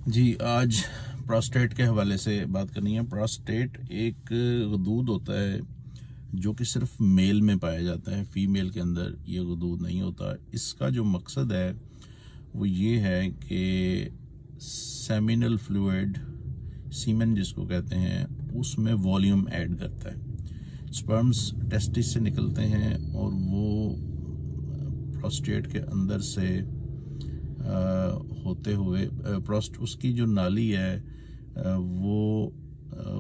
जी, आज प्रोस्टेट के हवाले से बात करनी है। प्रोस्टेट एक गदूद होता है जो कि सिर्फ मेल में पाया जाता है, फीमेल के अंदर ये गदूद नहीं होता। इसका जो मकसद है वो ये है कि सेमिनल फ्लूइड, सीमेन जिसको कहते हैं, उसमें वॉल्यूम ऐड करता है। स्पर्म्स टेस्टिस से निकलते हैं और वो प्रोस्टेट के अंदर से होते हुए उसकी जो नाली है वो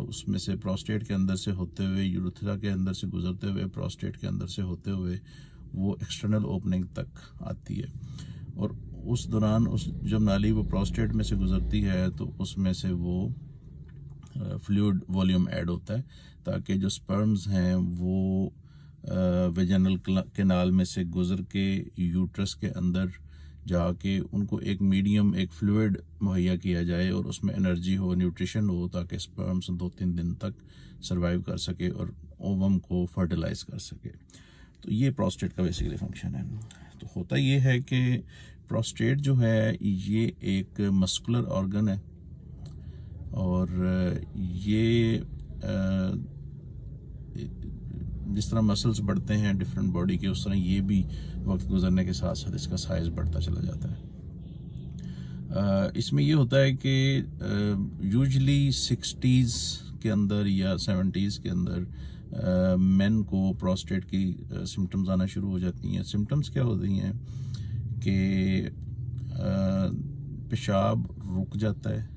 उसमें से प्रोस्टेट के अंदर से होते हुए, यूरेथ्रा के अंदर से गुजरते हुए, प्रोस्टेट के अंदर से होते हुए वो एक्सटर्नल ओपनिंग तक आती है। और उस दौरान जब नाली वो प्रोस्टेट में से गुजरती है तो उसमें से वो फ्लूइड वॉल्यूम ऐड होता है ताकि जो स्पर्म्स हैं वो वेजाइनल कैनाल में से गुजर के यूट्रस के अंदर जाके उनको एक मीडियम, एक फ्लूइड मुहैया किया जाए और उसमें एनर्जी हो, न्यूट्रिशन हो, ताकि स्पर्म्स 2-3 दिन तक सरवाइव कर सके और ओवम को फर्टिलाइज कर सके। तो ये प्रोस्टेट का बेसिकली फंक्शन है। तो होता ये है कि प्रोस्टेट जो है ये एक मस्कुलर ऑर्गन है और ये जिस तरह मसल्स बढ़ते हैं डिफरेंट बॉडी के, उस तरह ये भी वक्त गुजरने के साथ साथ इसका साइज बढ़ता चला जाता है। इसमें ये होता है कि यूजुअली 60s के अंदर या 70s के अंदर मेन को प्रोस्टेट की सिम्टम्स आना शुरू हो जाती हैं। सिम्टम्स क्या होती हैं कि पेशाब रुक जाता है,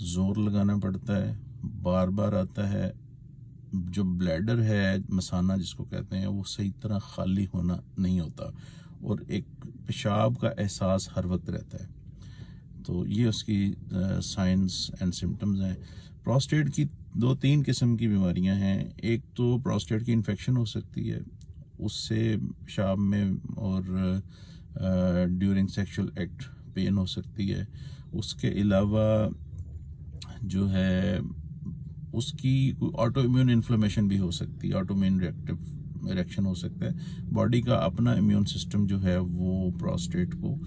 जोर लगाना पड़ता है, बार बार आता है, जो ब्लैडर है, मसाना जिसको कहते हैं, वो सही तरह खाली होना नहीं होता और एक पेशाब का एहसास हर वक्त रहता है। तो ये उसकी साइंस एंड सिम्टम्स हैं। प्रोस्टेट की 2-3 किस्म की बीमारियां हैं। एक तो प्रोस्टेट की इन्फेक्शन हो सकती है, उससे पेशाब में और ड्यूरिंग सेक्सुअल एक्ट पेन हो सकती है। उसके अलावा जो है उसकी ऑटो इम्यून इन्फ्लेमेशन भी हो सकती है, ऑटो इम्यून रिएक्शन हो सकता है। बॉडी का अपना इम्यून सिस्टम जो है वो प्रोस्टेट को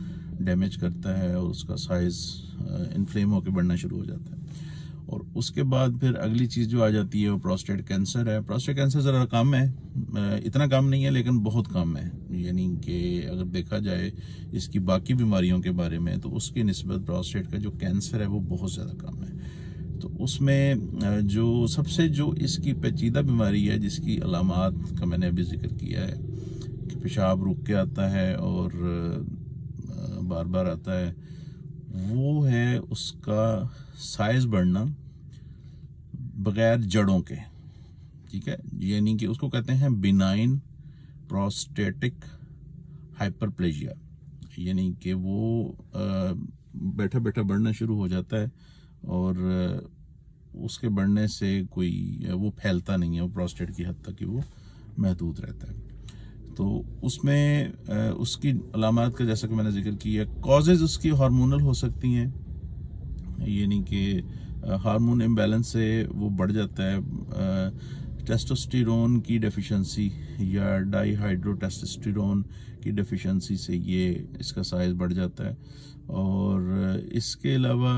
डैमेज करता है और उसका साइज इन्फ्लेम होकर बढ़ना शुरू हो जाता है। और उसके बाद फिर अगली चीज़ जो आ जाती है वो प्रोस्टेट कैंसर है। प्रोस्टेट कैंसर ज़रा कम है, इतना कम नहीं है लेकिन बहुत कम है। यानी कि अगर देखा जाए इसकी बाकी बीमारियों के बारे में तो उसकी निस्बत प्रोस्टेट का जो कैंसर है वो बहुत ज़्यादा कम है। तो उसमें जो सबसे जो इसकी पेचीदा बीमारी है जिसकी अलामात का मैंने अभी जिक्र किया है कि पेशाब रुक के आता है और बार बार आता है, वो है उसका साइज बढ़ना बगैर जड़ों के। ठीक है, यानी कि उसको कहते हैं बिनाइन प्रोस्टेटिक हाइपरप्लेजिया, यानी कि वो बैठा बैठा बढ़ना शुरू हो जाता है और उसके बढ़ने से कोई वो फैलता नहीं है, वो प्रोस्टेट की हद तक ही वो महदूद रहता है। तो उसमें उसकी अलामात का जैसा कि मैंने जिक्र किया, कॉजेज उसकी हार्मोनल हो सकती हैं, यानी कि हार्मोन इम्बैलेंस से वो बढ़ जाता है। टेस्टोस्टेरोन की डेफिशिएंसी या डाईहाइड्रोटेस्टोस्टेरोन की डेफिशिएंसी से ये इसका साइज बढ़ जाता है। और इसके अलावा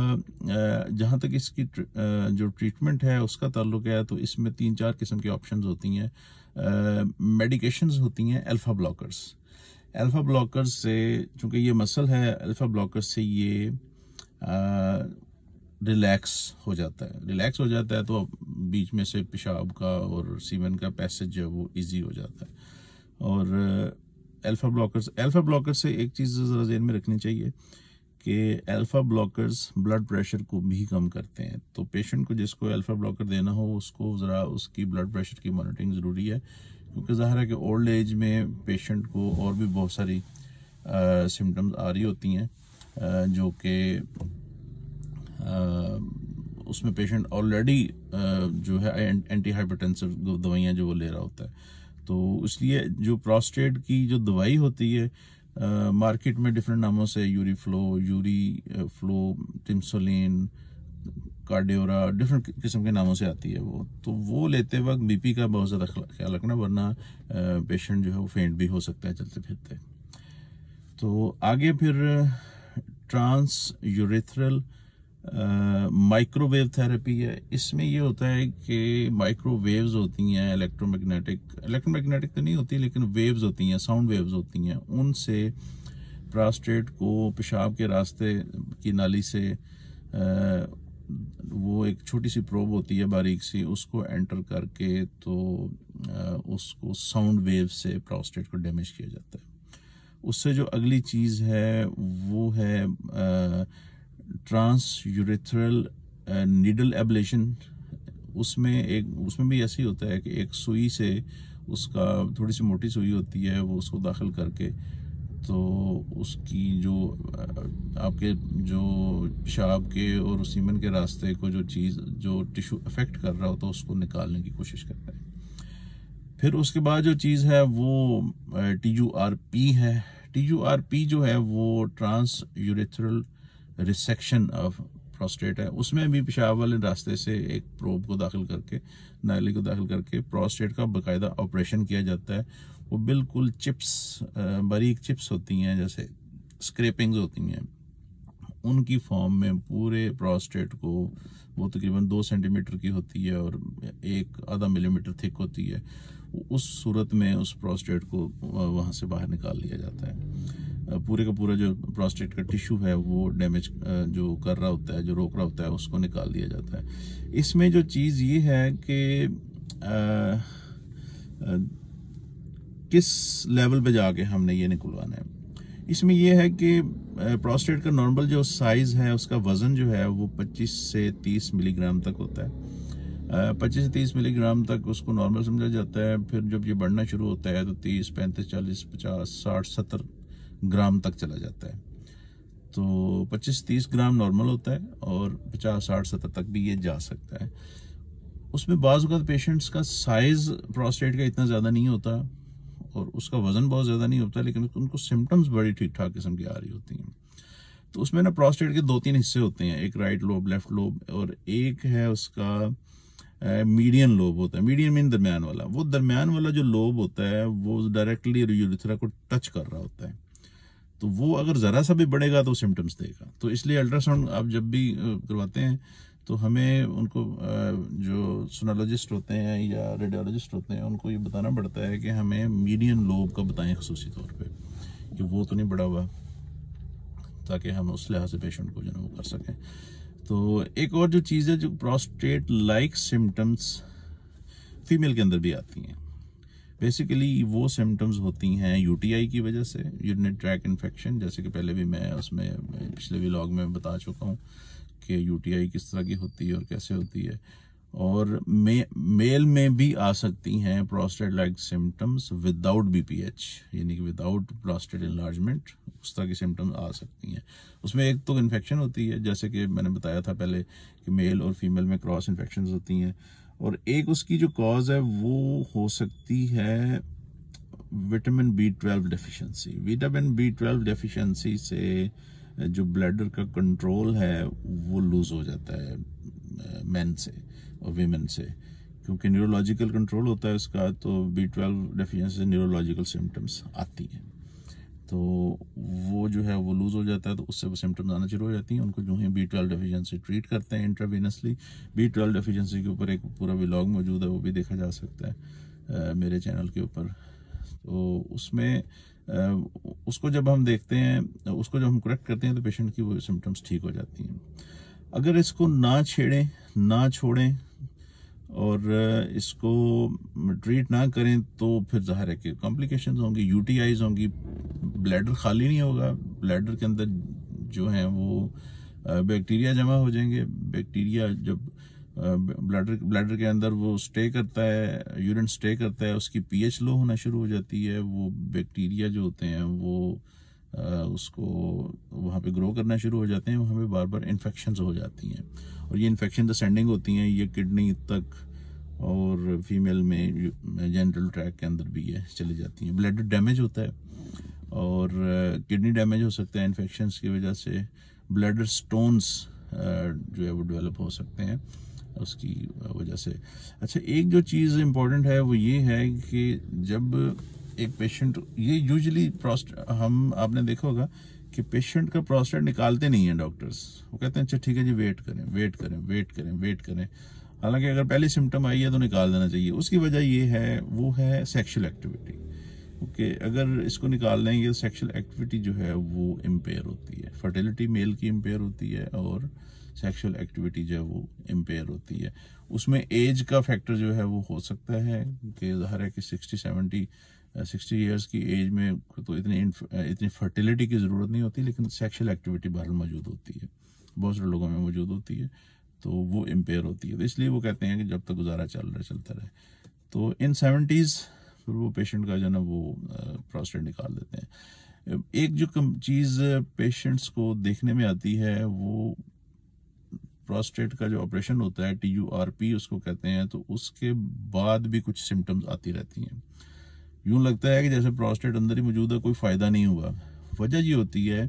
जहाँ तक इसकी जो ट्रीटमेंट है उसका ताल्लुक है तो इसमें 3-4 किस्म की ऑप्शंस होती हैं। मेडिकेशंस होती हैं अल्फा ब्लॉकर्स। अल्फा ब्लॉकर्स से, चूँकि ये मसल है, अल्फा ब्लॉकर्स से ये रिलैक्स हो जाता है तो बीच में से पेशाब का और सीमेन का पैसेज जो है वो इजी हो जाता है। और अल्फा ब्लॉकर्स से एक चीज़ ज़रा ज़हन में रखनी चाहिए कि अल्फा ब्लॉकर्स ब्लड प्रेशर को भी कम करते हैं। तो पेशेंट को जिसको अल्फा ब्लॉकर देना हो उसको ज़रा उसकी ब्लड प्रेशर की मॉनिटरिंग ज़रूरी है, क्योंकि ज़ाहिर है कि ओल्ड एज में पेशेंट को और भी बहुत सारी सिम्टम्स आ रही होती हैं जो कि उसमें पेशेंट ऑलरेडी जो है एंटी हाइपरटेंसिव दवाइयाँ जो वो ले रहा होता है। तो इसलिए जो प्रोस्टेट की जो दवाई होती है मार्केट में डिफरेंट नामों से यूरी फ्लो, टिमसोलिन, कार्डियोरा, डिफरेंट किस्म के नामों से आती है वो। तो वो लेते वक्त बीपी का बहुत ज़्यादा ख्याल रखना, वरना पेशेंट जो है वो फेंट भी हो सकता है चलते फिरते। तो आगे फिर ट्रांस यूरेथ्रल माइक्रोवेव थेरेपी है। इसमें ये होता है कि माइक्रोवेव्स होती हैं, इलेक्ट्रोमैग्नेटिक तो नहीं होती, लेकिन वेव्स होती हैं, साउंड वेव्स होती हैं, उनसे प्रोस्टेट को पेशाब के रास्ते की नाली से वो एक छोटी सी प्रोब होती है बारीक सी, उसको एंटर करके तो उसको साउंड वेव से प्रोस्टेट को डैमेज किया जाता है। उससे जो अगली चीज़ है वो है ट्रांस यूरेथ्रल नीडल एब्लेशन। उसमें भी ऐसे ही होता है कि एक सुई से, उसका थोड़ी सी मोटी सुई होती है, वो उसको दाखिल करके तो उसकी जो आपके जो पेशाब के और सीमन के रास्ते को जो चीज़ जो टिश्यू अफेक्ट कर रहा हो तो उसको निकालने की कोशिश करता है। फिर उसके बाद जो चीज़ है वो TURP है। TURP जो है वो transurethral resection of prostate है। उसमें भी पेशाब वाले रास्ते से एक प्रोब को दाखिल करके, नाली को दाखिल करके प्रोस्टेट का बाकायदा ऑपरेशन किया जाता है। वो बिल्कुल चिप्स, बारीक चिप्स होती हैं, जैसे स्क्रैपिंग्स होती हैं, उनकी फॉर्म में पूरे प्रोस्टेट को, वो तकरीबन 2 सेंटीमीटर की होती है और 1-1.5 मिलीमीटर थिक होती है, उस सूरत में उस प्रोस्टेट को वहाँ से बाहर निकाल लिया जाता है। पूरे का पूरा जो प्रोस्टेट का टिश्यू है वो डैमेज जो कर रहा होता है, जो रोक रहा होता है, उसको निकाल दिया जाता है। इसमें जो चीज़ ये है कि किस लेवल पे जाके हमने ये निकलवाना है। इसमें यह है कि प्रोस्टेट का नॉर्मल जो साइज है, उसका वजन जो है वो 25 से 30 मिलीग्राम तक होता है। 25 से 30 मिलीग्राम तक उसको नॉर्मल समझा जाता है। फिर जब ये बढ़ना शुरू होता है तो 30, 35, 40, 50, 60, 70 ग्राम तक चला जाता है। तो 25-30 ग्राम नॉर्मल होता है और 50, 60, 70 तक भी ये जा सकता है। उसमें बाज़ औक़ात पेशेंट्स का साइज प्रोस्टेट का इतना ज़्यादा नहीं होता और उसका वजन बहुत ज़्यादा नहीं होता, लेकिन उनको सिम्टम्स बड़ी ठीक ठाक किस्म की आ रही होती हैं। तो उसमें ना प्रोस्टेट के 2-3 हिस्से होते हैं, एक राइट लोब, लेफ्ट लोब, और एक है उसका मीडियन लोब होता है। मीडियन मीन दरमियान वाला। वो दरमियान वाला जो लोब होता है वो डायरेक्टली यूरेथ्रा को टच कर रहा होता है, तो वो अगर ज़रा सा भी बढ़ेगा तो सिम्टम्स देगा। तो इसलिए अल्ट्रासाउंड आप जब भी करवाते हैं तो हमें उनको, जो सोनोलॉजिस्ट होते हैं या रेडियोलॉजिस्ट होते हैं, उनको ये बताना पड़ता है कि हमें मीडियन लोब का बताएं ख़ुसूसी तौर पे कि वो तो नहीं बढ़ा हुआ, ताकि हम उस लिहाज से पेशेंट को जो है वो कर सकें। तो एक और जो चीज़ है, जो प्रोस्टेट लाइक सिम्टम्स फीमेल के अंदर भी आती हैं। बेसिकली वो सिम्टम्स होती हैं यूटीआई की वजह से, यूरिनरी ट्रैक इन्फेक्शन, जैसे कि पहले भी मैं उसमें पिछले व्लॉग में बता चुका हूँ कि यूटीआई किस तरह की होती है और कैसे होती है। और मेल में भी आ सकती हैं prostate like symptoms without BPH, यानी कि विदाउट प्रोस्टेट इनलार्जमेंट, उस तरह की सिम्टम्स आ सकती हैं। उसमें एक तो इन्फेक्शन होती है, जैसे कि मैंने बताया था पहले कि मेल और फीमेल में क्रॉस इन्फेक्शन होती हैं, और एक उसकी जो कॉज है वो हो सकती है vitamin B12 deficiency. Vitamin B12 deficiency से जो ब्लैडर का कंट्रोल है वो लूज हो जाता है मेन से और वीमेन से, क्योंकि न्यूरोलॉजिकल कंट्रोल होता है उसका। तो B12 डेफिशिएंसी से न्यूरोलॉजिकल सिम्टम्स आती हैं, तो वो जो है वो लूज हो जाता है, तो उससे वो सिम्टम्स आना शुरू हो जाती हैं। उनको जो है B12 डेफिशिएंसी ट्रीट करते हैं इंट्रावेनसली। B12 डेफिशिएंसी के ऊपर एक पूरा व्लॉग मौजूद है, वो भी देखा जा सकता है मेरे चैनल के ऊपर। तो उसमें उसको जब हम देखते हैं, उसको जब हम करेक्ट करते हैं, तो पेशेंट की वो सिम्टम्स ठीक हो जाती हैं। अगर इसको ना छेड़ें, ना छोड़ें और इसको ट्रीट ना करें तो फिर जाहिर है कि कॉम्प्लिकेशंस होंगी, यूटीआईज होंगी, ब्लैडर खाली नहीं होगा, ब्लैडर के अंदर जो है वो बैक्टीरिया जमा हो जाएंगे। बैक्टीरिया जब ब्लैडर के अंदर वो स्टे करता है, यूरिन स्टे करता है, उसकी पीएच लो होना शुरू हो जाती है। वो बैक्टीरिया जो होते हैं वो उसको वहाँ पे ग्रो करना शुरू हो जाते हैं, वहाँ पे बार बार इन्फेक्शंस हो जाती हैं, और ये इन्फेक्शन असेंडिंग होती हैं, ये किडनी तक और फीमेल में जेनिटल ट्रैक के अंदर भी ये चली जाती हैं। ब्लैडर डैमेज होता है और किडनी डैमेज हो सकता है इन्फेक्शंस की वजह से। ब्लैडर स्टोन्स जो है वो डेवलप हो सकते हैं उसकी वजह से। अच्छा, एक जो चीज़ इम्पोर्टेंट है वो ये है कि जब एक पेशेंट, ये यूजुअली आपने देखा होगा कि पेशेंट का प्रोस्टेट निकालते नहीं है डॉक्टर्स। वो कहते हैं अच्छा ठीक है जी, वेट करें वेट करें वेट करें वेट करें। हालांकि अगर पहली सिम्टम आई है तो निकाल देना चाहिए। उसकी वजह ये है, वो है सेक्सुअल एक्टिविटी। ओके, अगर इसको निकाल लेंगे तो सेक्सुअल एक्टिविटी जो है वो इम्पेयर होती है, फर्टिलिटी मेल की इम्पेयर होती है और सेक्सुअल एक्टिविटी जो है वो इम्पेयर होती है। उसमें एज का फैक्टर जो है वो हो सकता है कि ज़ाहिर है कि 60 ईयर्स की एज में तो इतनी फर्टिलिटी की ज़रूरत नहीं होती, लेकिन सेक्सुअल एक्टिविटी बहरहाल मौजूद होती है, बहुत सारे लोगों में मौजूद होती है, तो वो इम्पेयर होती है। तो इसलिए वो कहते हैं कि जब तक गुजारा चलता रहे। तो इन 70s फिर वो पेशेंट का जो ना वो प्रोस्टेट निकाल देते हैं। एक जो चीज़ पेशेंट्स को देखने में आती है, वो प्रोस्टेट का जो ऑपरेशन होता है, TURP उसको कहते हैं, तो उसके बाद भी कुछ सिम्टम्स आती रहती हैं। यूं लगता है कि जैसे प्रोस्टेट अंदर ही मौजूद है, कोई फ़ायदा नहीं हुआ। वजह ये होती है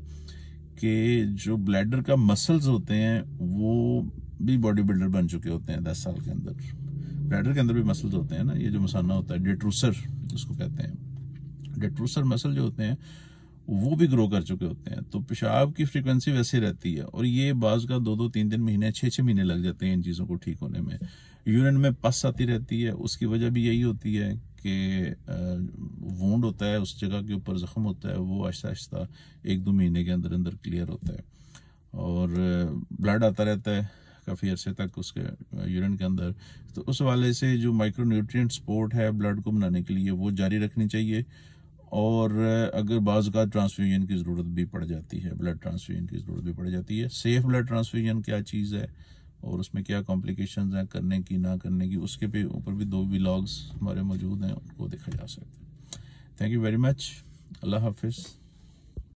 कि जो ब्लैडर का मसल्स होते हैं वो भी बॉडी बिल्डर बन चुके होते हैं 10 साल के अंदर। ब्लैडर के अंदर भी मसल्स होते हैं ना, ये जो मसाना होता है डेट्रूसर उसको कहते हैं। डेट्रूसर मसल जो होते हैं वो भी ग्रो कर चुके होते हैं, तो पेशाब की फ्रीक्वेंसी वैसे रहती है, और ये बाज का 2-2, 3-3 महीने, 6-6 महीने लग जाते हैं इन चीज़ों को ठीक होने में। यूरिन में पस आती रहती है, उसकी वजह भी यही होती है कि वुंड होता है, उस जगह के ऊपर जख्म होता है, वो आहिस्ता आहिस्ता 1-2 महीने के अंदर अंदर क्लियर होता है, और ब्लड आता रहता है काफ़ी अरसे तक उसके यूरिन के अंदर। तो उस वाले से जो माइक्रोन्यूट्रिएंट सपोर्ट है ब्लड को बनाने के लिए वो जारी रखनी चाहिए। और अगर बाज़ का ट्रांसफ्यूजन की ज़रूरत भी पड़ जाती है, ब्लड ट्रांसफ्यूजन की ज़रूरत भी पड़ जाती है। सेफ ब्लड ट्रांसफ्यूजन क्या चीज़ है और उसमें क्या कॉम्प्लिकेशंस हैं करने की ना करने की, उसके पे ऊपर भी 2 व्लॉग्स हमारे मौजूद हैं, उनको देखा जा सकता है। Thank you very much. अल्लाह हाफिज़।